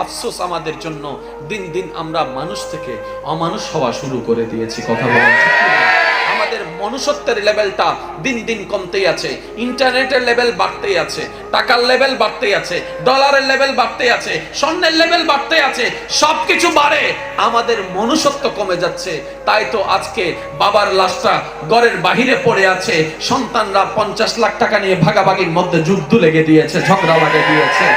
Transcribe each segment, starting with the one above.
আফসোস আমাদের জন্য, দিন দিন আমরা মানুষ থেকে অমানুষ হওয়া শুরু করে দিয়েছি। কথা বলেন ঠিক কি না? আমাদের মনুষ্যত্বের লেভেলটা দিন দিন কমতেই আছে, ইন্টারনেটের লেভেল বাড়তেই আছে, টাকার লেভেল বাড়তেই আছে, ডলারের লেভেল বাড়তেই আছে, স্বর্ণের লেভেল বাড়তেই আছে, সবকিছু বাড়ে, আমাদের মনুষ্যত্ব কমে যাচ্ছে। তাই তো আজকে বাবার লাশটা ঘরের বাহিরে পড়ে আছে, সন্তানরা 50 লাখ টাকা নিয়ে ভাগাভাগির মধ্যে যুদ্ধ লেগে দিয়েছে, ঝগড়া লাগে দিয়েছে।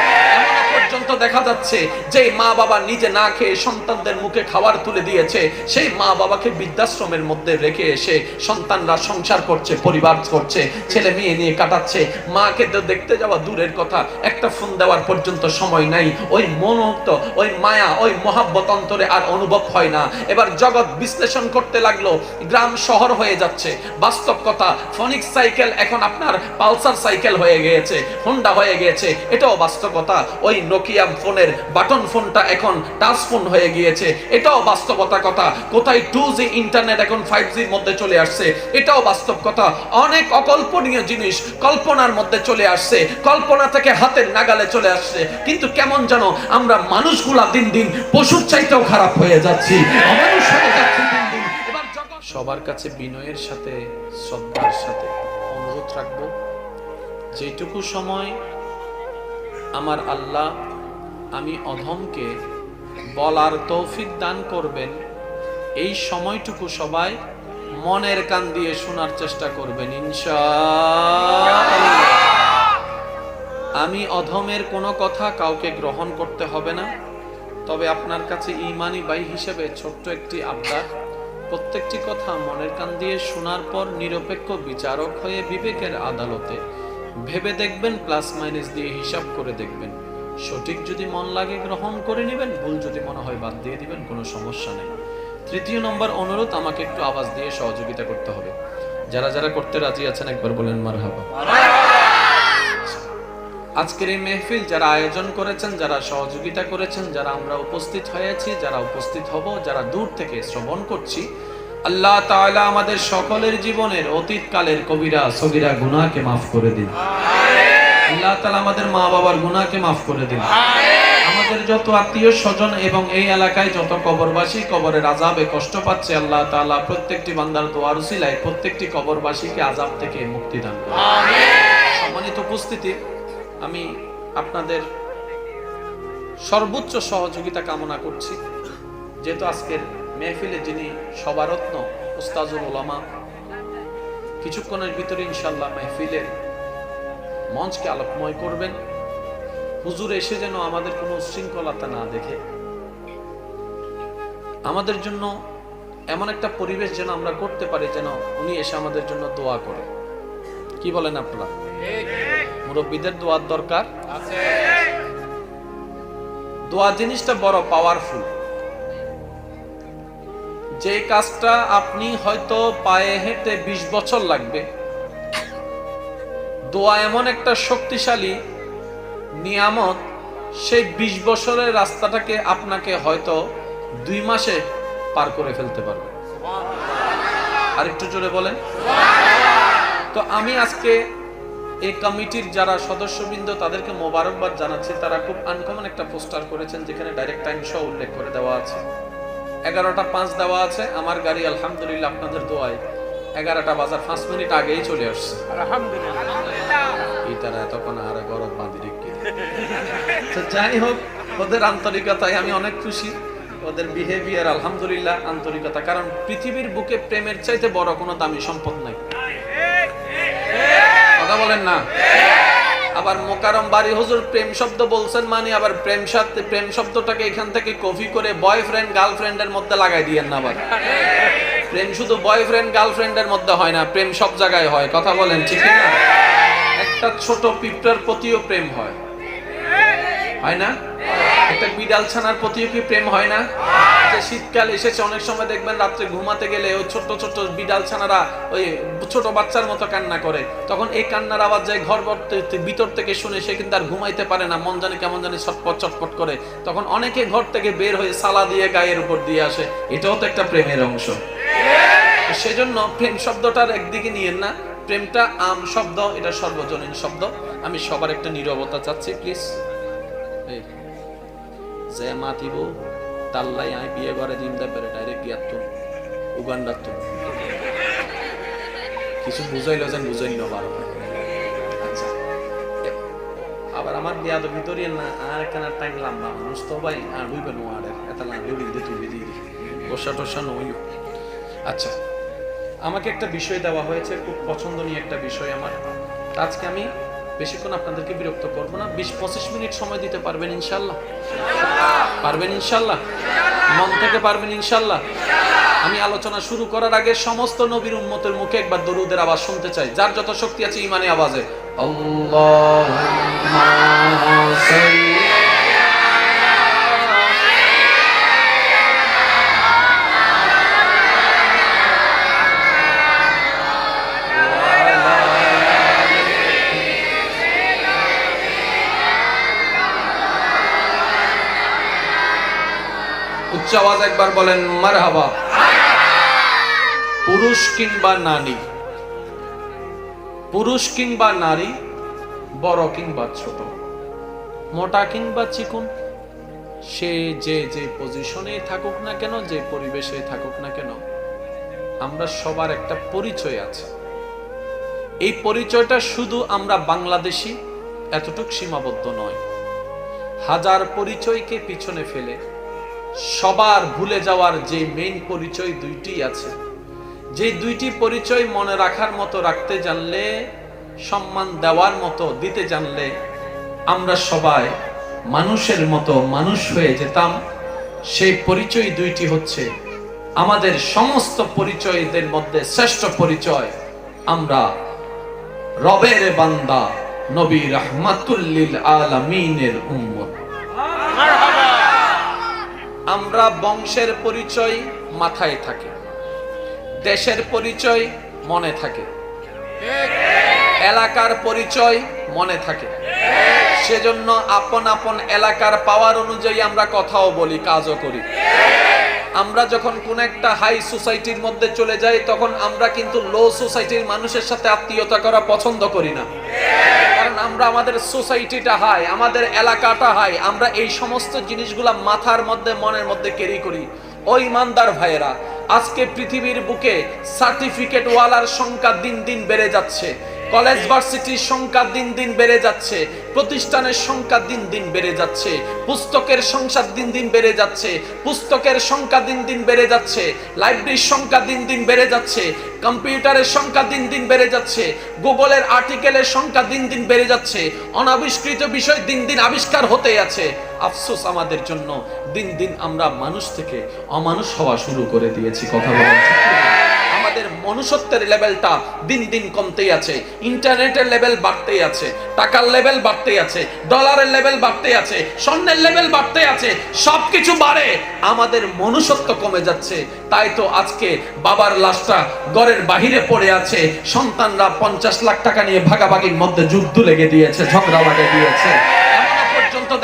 পর্যন্ত দেখা যাচ্ছে যে মা বাবা নিজে না খেয়ে সন্তানদের মুখে খাবার তুলে দিয়েছে, সেই মা বাবাকে বৃদ্ধাশ্রমের মধ্যে রেখে এসে সন্তানরা সংসার করছে, পরিবার করছে, ছেলে মেয়ে নিয়ে কাটাচ্ছে। মাকে তো দেখতে যাওয়া দূরের কথা, একটা ফোন দেওয়ার পর্যন্ত সময় নাই। ওই মনোক্ত, ওই মায়া, ওই মহাব্বত অন্তরে আর অনুভব হয় না। এবার জগৎ বিশ্লেষণ করতে লাগলো, গ্রাম শহর হয়ে যাচ্ছে। বাস্তব কথা, ফনিক্স সাইকেল এখন আপনার পালসার সাইকেল হয়ে গিয়েছে, হোন্ডা হয়ে গিয়েছে, এটাও বাস্তবতা। ওই নোকিয়া ফোনের বাটন ফোনটা এখন টাচ ফোন হয়ে গিয়েছে, এটাও বাস্তবতা কথা। কোথায় 2G ইন্টারনেট এখন 5G এর মধ্যে চলে আসছে, এটাও বাস্তব কথা। অনেক অকল্পনীয় জিনিস কল্পনার মধ্যে চলে আসছে, কল্পনা থেকে হাতের নাগালে চলে আসছে। কিন্তু কেমন যেন আমরা মানুষগুলা দিন দিন পশুর চাইতেও খারাপ হয়ে যাচ্ছি, অমানুষ হয়ে যাচ্ছি দিন দিন। এবার সবার কাছে বিনয়ের সাথে, শ্রদ্ধার সাথে অনুরোধ রাখবো, যেটুকু সময় আমার আল্লাহ আমি অধমকে বলার তৌফিক দান করবেন, এই সময়টুকু সবাই মনের কান দিয়ে শোনার চেষ্টা করবেন ইনশাআল্লাহ। আমি অধমের কোনো কথা কাউকে গ্রহণ করতে হবে না, তবে আপনার কাছে ঈমানি ভাই হিসেবে ছোট্ট একটি আবদার, প্রত্যেকটি কথা মনের কান দিয়ে শোনার পর নিরপেক্ষ বিচারক হয়ে বিবেকের আদালতে ভেবে দেখবেন, প্লাস মাইনাস দিয়ে হিসাব করে দেখবেন। সঠিক যদি মন লাগে গ্রহণ করে নেবেন, ভুল যদি মনে হয় বাদ দিয়ে দিবেন, কোনো সমস্যা নেই। তৃতীয় নম্বর অনুরোধ, আমাকে একটু আওয়াজ দিয়ে সহযোগিতা করতে হবে। যারা যারা করতে রাজি আছেন একবার বলেন মারহাবা। আজকের এই মেহফিল যারা আয়োজন করেছেন, যারা সহযোগিতা করেছেন, যারা আমরা উপস্থিত হয়েছি, যারা উপস্থিত হব, যারা দূর থেকে শ্রবণ করছি, আল্লাহ তাআলা আমাদের সকলের জীবনের অতীতকালের কবিরা সগীরা গুনাহকে মাফ করে দিন। আল্লাহ তাআলা আমাদের মা বাবার গুনাহকে মাফ করে দিন। আমাদের যত আত্মীয় স্বজন এবং এই এলাকায় যত কবরবাসী কবরের আযাবে কষ্ট পাচ্ছে, আল্লাহ তাআলা প্রত্যেকটি বান্দার দোয়ার উসিলায় প্রত্যেকটি কবরবাসীকে আযাব থেকে মুক্তি দান করুন। সম্মানিত উপস্থিতি, আমি আপনাদের সর্বোচ্চ সহযোগিতা কামনা করছি। যেহেতু আজকের মেহফিলে যিনি সবারত্ন উস্তাজুল উলামা, কিছুক্ষণের ভিতরে ইনশাআল্লাহ মেহফিলের মঞ্চকে আলোকময় করবেন। হুজুর এসে যেন আমাদের কোনো উচ্ছৃঙ্খলতা না দেখে, আমাদের জন্য এমন একটা পরিবেশ যেন আমরা করতে পারি, যেন উনি এসে আমাদের জন্য দোয়া করে। কি বলেন আপনারা? মুরব্বীদের দোয়ার দরকার আছে। দোয়া জিনিসটা বড় পাওয়ারফুল। যে কাজটা আপনি হয়তো পায়ে হেঁটে 20 বছর লাগবে, দোয়া এমন একটা শক্তিশালী নিয়ামত, সেই 20 বছরের রাস্তাটাকে আপনাকে হয়তো 2 মাসে পার করে ফেলতে পারবে। আর একটু জোরে বলেন। তো আমি আজকে এই কমিটির যারা সদস্যবৃন্দ তাদেরকে মোবারকবাদ জানাচ্ছি। তারা খুব আনকমন একটা পোস্টার করেছেন, যেখানে ডাইরেক্ট টাইম সহ উল্লেখ করে দেওয়া আছে। 11:05 দেওয়া আছে। আমার গাড়ি আলহামদুলিল্লাহ আপনাদের দোয়ায় 11টা বাজার 5 মিনিট আগেই চলে আসছে আলহামদুলিল্লাহ। তারা এতক্ষণ আর গরম বাঁধি রেখে। তো যাই হোক, ওদের আন্তরিকতায় আমি অনেক খুশি, ওদের বিহেভিয়ার আলহামদুলিল্লাহ আন্তরিকতা। কারণ পৃথিবীর বুকে প্রেমের চাইতে বড় কোনো দামি সম্পদ নাই। কথা বলেন না? আবার মোকারম বাড়ি হুজুর প্রেম শব্দ বলছেন, মানে আবার প্রেম শব্দটাকে এখান থেকে কপি করে বয়ফ্রেন্ড গার্লফ্রেন্ডের মধ্যে লাগাই দিয়েন না। আবার প্রেম শুধু বয়ফ্রেন্ড গার্লফ্রেন্ডের মধ্যে হয় না, প্রেম সব জায়গায় হয়। কথা বলেন ঠিক না? একটা ছোট পিঁপড়ার প্রতিও প্রেম হয়, হয় না? একটা বিড়াল ছানার প্রতিও কি প্রেম হয় না? যে শীতকাল এসেছে, অনেক সময় দেখবেন রাত্রে ঘুমাতে গেলে ওই ছোট ছোট বিড়াল ছানারা ওই ছোট বাচ্চার মতো কান্না করে। তখন এই কান্নার আওয়াজ যায় ঘর ভিতর থেকে শুনে, সে কিন্তু আর ঘুমাইতে পারে না, মন জানে কেমন জানি ছটপট ছটপট করে। তখন অনেকে ঘর থেকে বের হয়ে সালা দিয়ে গায়ের উপর দিয়ে আসে। এটাও তো একটা প্রেমের অংশ। সেজন্য প্রেম শব্দটার একদিকে নিয়েন না, প্রেমটা আম শব্দ, এটা সর্বজনীন শব্দ। আমি সবার একটা নীরবতা চাচ্ছি প্লিজ। যে মাতিব তাল্লাই আই বিয়ে করে জিমদা পেরে ডাইরেক্ট গিয়ার তো উগান্ডার তো কিছু বুঝাইল যেন বুঝাইল বারো। আচ্ছা আবার আমার বিয়া তো ভিতরে না আর একখানা টাইম লম্বা মানুষ তো ভাই আর বুঝবে নো আর এত লাগবে বিন্দু তুই দিয়ে বসা টসা নই। আচ্ছা আমাকে একটা বিষয় দেওয়া হয়েছে, খুব পছন্দনীয় একটা বিষয় আমার। আজকে আমি বেশিক্ষণ আপনাদেরকে বিরক্ত করব না, 20-25 মিনিট সময় দিতে পারবেন ইনশাল্লাহ? পারবেন ইনশাল্লাহ? মন থেকে পারবেন ইনশাল্লাহ? আমি আলোচনা শুরু করার আগে সমস্ত নবীর উম্মতের মুখে একবার দরুদের আওয়াজ শুনতে চাই, যার যত শক্তি আছে ইমানি আওয়াজে। আল্লাহুম্মা সাল্লি উচ্চ আওয়াজ একবার বলেন মারহাবা। পুরুষ কিংবা নারী, পুরুষ কিংবা নারী, বড় কিংবা ছোট, মোটা কিংবা চিকন, সে যে যে পজিশনে থাকুক না কেন, যে পরিবেশে থাকুক না কেন, আমরা সবার একটা পরিচয় আছে। এই পরিচয়টা শুধু আমরা বাংলাদেশি এতটুক সীমাবদ্ধ নয়, হাজার পরিচয়কে পিছনে ফেলে সবার ভুলে যাওয়ার যে মেইন পরিচয় দুইটি আছে, যে দুইটি পরিচয় মনে রাখার মতো রাখতে জানলে, সম্মান দেওয়ার মতো দিতে জানলে আমরা সবাই মানুষের মতো মানুষ হয়ে যেতাম। সেই পরিচয় দুইটি হচ্ছে আমাদের সমস্ত পরিচয়দের মধ্যে শ্রেষ্ঠ পরিচয়, আমরা রবের বান্দা, নবী রাহমাতুল লিল আলামিনের উম্মত। আমরা বংশের পরিচয় মাথায় থাকে, দেশের পরিচয় মনে থাকে, এলাকার পরিচয় মনে থাকে। সেজন্য আপন আপন এলাকার পাওয়ার অনুযায়ী আমরা কথাও বলি, কাজও করি। আমরা যখন কোন একটা হাই সোসাইটির মধ্যে চলে যাই, তখন আমরা কিন্তু লো সোসাইটির মানুষের সাথে আত্মীয়তা করা পছন্দ করি না, কারণ আমরা আমাদের সোসাইটিটা হাই, আমাদের এলাকাটা হাই। আমরা এই সমস্ত জিনিসগুলা মাথার মধ্যে মনের মধ্যে ক্যারি করি। ও ইমানদার ভাইয়েরা, আজকে পৃথিবীর বুকে সার্টিফিকেট ওয়ালার সংখ্যা দিন দিন বেড়ে যাচ্ছে, কলেজ ভার্সিটির সংখ্যা দিন দিন বেড়ে যাচ্ছে, প্রতিষ্ঠানের সংখ্যা দিন দিন বেড়ে যাচ্ছে, পুস্তকের সংখ্যা দিন দিন বেড়ে যাচ্ছে, পুস্তকের সংখ্যা দিন দিন বেড়ে যাচ্ছে, লাইব্রেরির সংখ্যা দিন দিন বেড়ে যাচ্ছে, কম্পিউটারের সংখ্যা দিন দিন বেড়ে যাচ্ছে, গুগলের আর্টিকেলের সংখ্যা দিন দিন বেড়ে যাচ্ছে, অনাবিষ্কৃত বিষয় দিন দিন আবিষ্কার হতে আছে। আফসোস আমাদের জন্য, দিন দিন আমরা মানুষ থেকে অমানুষ হওয়া শুরু করে দিয়েছি। কথা বলেন আমাদের মনুষ্যত্বের লেভেলটা দিন দিন কমতেই আছে, ইন্টারনেটের লেভেল বাড়তেই আছে, টাকার লেভেল বাড়তেই আছে, ডলারের লেভেল বাড়তেই আছে, স্বর্ণের লেভেল বাড়তেই আছে, সবকিছু বাড়ে, আমাদের মনুষ্যত্ব কমে যাচ্ছে। তাই তো আজকে বাবার লাশটা ঘরের বাহিরে পড়ে আছে, সন্তানরা 50 লাখ টাকা নিয়ে ভাগাভাগির মধ্যে যুদ্ধ লেগে দিয়েছে, ঝগড়া লাগে দিয়েছে।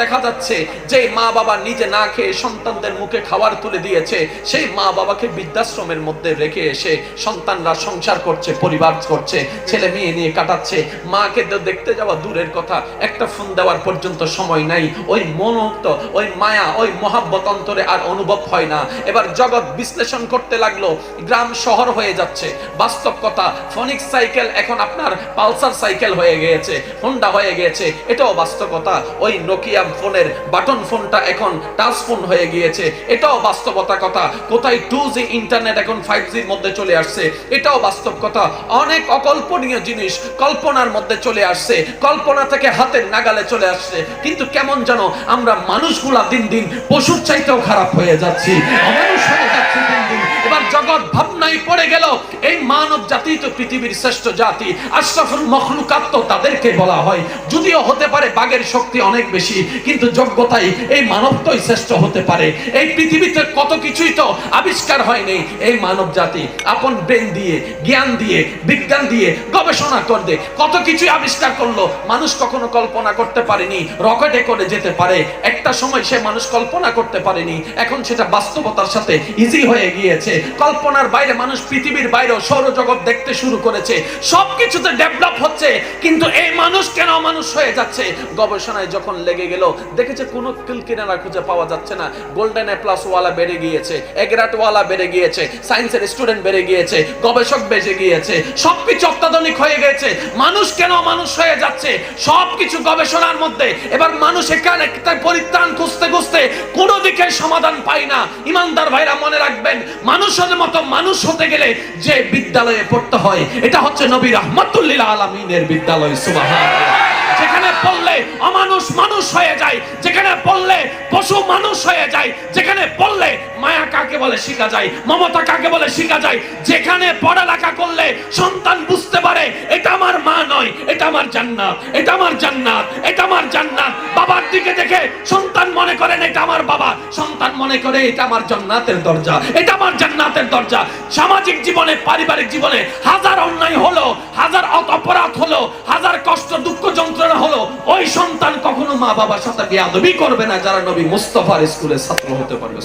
দেখা যাচ্ছে যে মা বাবা নিজে না খেয়ে সন্তানদের মুখে খাবার তুলে দিয়েছে, সেই মা বাবাকে বৃদ্ধাশ্রমের মধ্যে রেখে এসে সন্তানরা সংসার করছে, পরিবার করছে, ছেলে মেয়ে নিয়ে কাটাচ্ছে। মাকে তো দেখতে যাওয়া দূরের কথা, একটা ফোন দেওয়ার পর্যন্ত সময় নাই। ওই মনোক্ত, ওই মায়া, ওই মহাব্বত অন্তরে আর অনুভব হয় না। এবার জগৎ বিশ্লেষণ করতে লাগলো, গ্রাম শহর হয়ে যাচ্ছে। বাস্তব কথা, ফনিক্স সাইকেল এখন আপনার পালসার সাইকেল হয়ে গিয়েছে, হোন্ডা হয়ে গিয়েছে, এটাও বাস্তবতা। ওই নোকিয়া ফোনের বাটন ফোনটা এখন টাচ ফোন হয়ে গিয়েছে, এটাও বাস্তবতা কথা। কোথায় 2G ইন্টারনেট এখন 5G এর মধ্যে চলে আসছে, এটাও বাস্তব কথা। অনেক অকল্পনীয় জিনিস কল্পনার মধ্যে চলে আসছে, কল্পনা থেকে হাতের নাগালে চলে আসছে। কিন্তু কেমন যেন আমরা মানুষগুলা দিন দিন পশুর চাইতেও খারাপ হয়ে যাচ্ছি, অমানুষ হয়ে যাচ্ছি দিন দিন। এবার জগৎ ভাবনায় পড়ে গেল, এই মানব জাতি তো পৃথিবীর শ্রেষ্ঠ জাতি, আশরাফুল মখলুকাত তো তাদেরকে বলা হয়। যদিও হতে পারে বাঘের শক্তি অনেক বেশি, কিন্তু যোগ্যতাই এই মানবটাই শ্রেষ্ঠ হতে পারে। এই পৃথিবীতে কত কিছুই তো আবিষ্কার হয়নি, এই মানব জাতি আপন ব্রেন দিয়ে, জ্ঞান দিয়ে, বিজ্ঞান দিয়ে গবেষণা করতে কত কিছুই আবিষ্কার করলো। মানুষ কখনো কল্পনা করতে পারেনি রকেটে করে যেতে পারে, একটা সময় সে মানুষ কল্পনা করতে পারেনি, এখন সেটা বাস্তবতার সাথে ইজি হয়ে গিয়েছে। হয়েছে, কল্পনার বাইরে মানুষ পৃথিবীর বাইরেও সৌরজগৎ দেখতে শুরু করেছে, সবকিছুতে ডেভেলপ হচ্ছে, কিন্তু এই মানুষ কেন মানুষ হয়ে যাচ্ছে? গবেষণায় যখন লেগে গেল, দেখেছে কোনো কিলকিনারা খুঁজে পাওয়া যাচ্ছে না। গোল্ডেন এ প্লাস ওয়ালা বেড়ে গিয়েছে, এগ্রাট ওয়ালা বেড়ে গিয়েছে, সায়েন্সের স্টুডেন্ট বেড়ে গিয়েছে, গবেষক বেড়ে গিয়েছে, সবকিছু অত্যাধুনিক হয়ে গেছে। মানুষ কেন মানুষ হয়ে যাচ্ছে? সবকিছু গবেষণার মধ্যে। এবার মানুষ এখানে পরিত্রাণ খুঁজতে খুঁজতে কোনো দিকে সমাধান পায় না। ইমানদার ভাইরা মনে রাখবেন, মানুষের মতো মানুষ হতে গেলে যে বিদ্যালয়ে পড়তে হয়, এটা হচ্ছে নবী রাহমাতুল লিল আলামিনের বিদ্যালয়। সুবহানাল্লাহ। যেখানে পড়লে অমানুষ মানুষ হয়ে যায়, যেখানে পড়লে পশু মানুষ হয়ে যায়, যেখানে পড়লে মায়া কাকে বলে শিখা যায়, মমতা কাকে বলে শিখা যায়, যেখানে পড়ালেখা করলে সন্তান বুঝতে পারে এটা আমার মা নয়, এটা আমার জান্নাত, এটা আমার জান্নাত, এটা আমার জান্নাত। বাবার দিকে দেখে সন্তান মনে করেন এটা আমার বাবা, সন্তান মনে করে এটা আমার জান্নাতের দরজা, এটা আমার জান্নাতের দরজা। সামাজিক জীবনে, পারিবারিক জীবনে হাজার অন্যায় হলো, হাজার অপরাধ হলো, হাজার কষ্ট দুঃখ যন্ত্রণা হলো, ওই সন্তান কখনো মা বাবার সাথে বেয়াদবি করবে না যারা নবী মুস্তাফার স্কুলের ছাত্র হতে পারবে।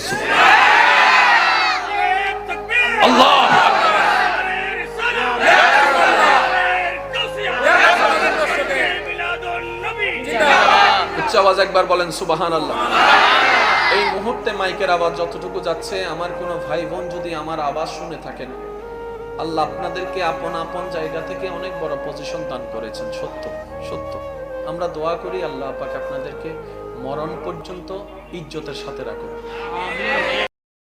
আল্লাহ উচ্চ আওয়াজ একবার বলেন সুবহানাল্লাহ। এই মুহূর্তে মাইকের আওয়াজ যতটুকু যাচ্ছে, আমার কোনো ভাই বোন যদি আমার আওয়াজ শুনে থাকেন, আল্লাহ আপনাদেরকে আপন আপন জায়গা থেকে অনেক বড় পজিশন দান করেছেন। সত্য সত্য। আমরা দোয়া করি আল্লাহ পাক আপনাদেরকে মরণ পর্যন্ত ইজ্জতের সাথে রাখুন।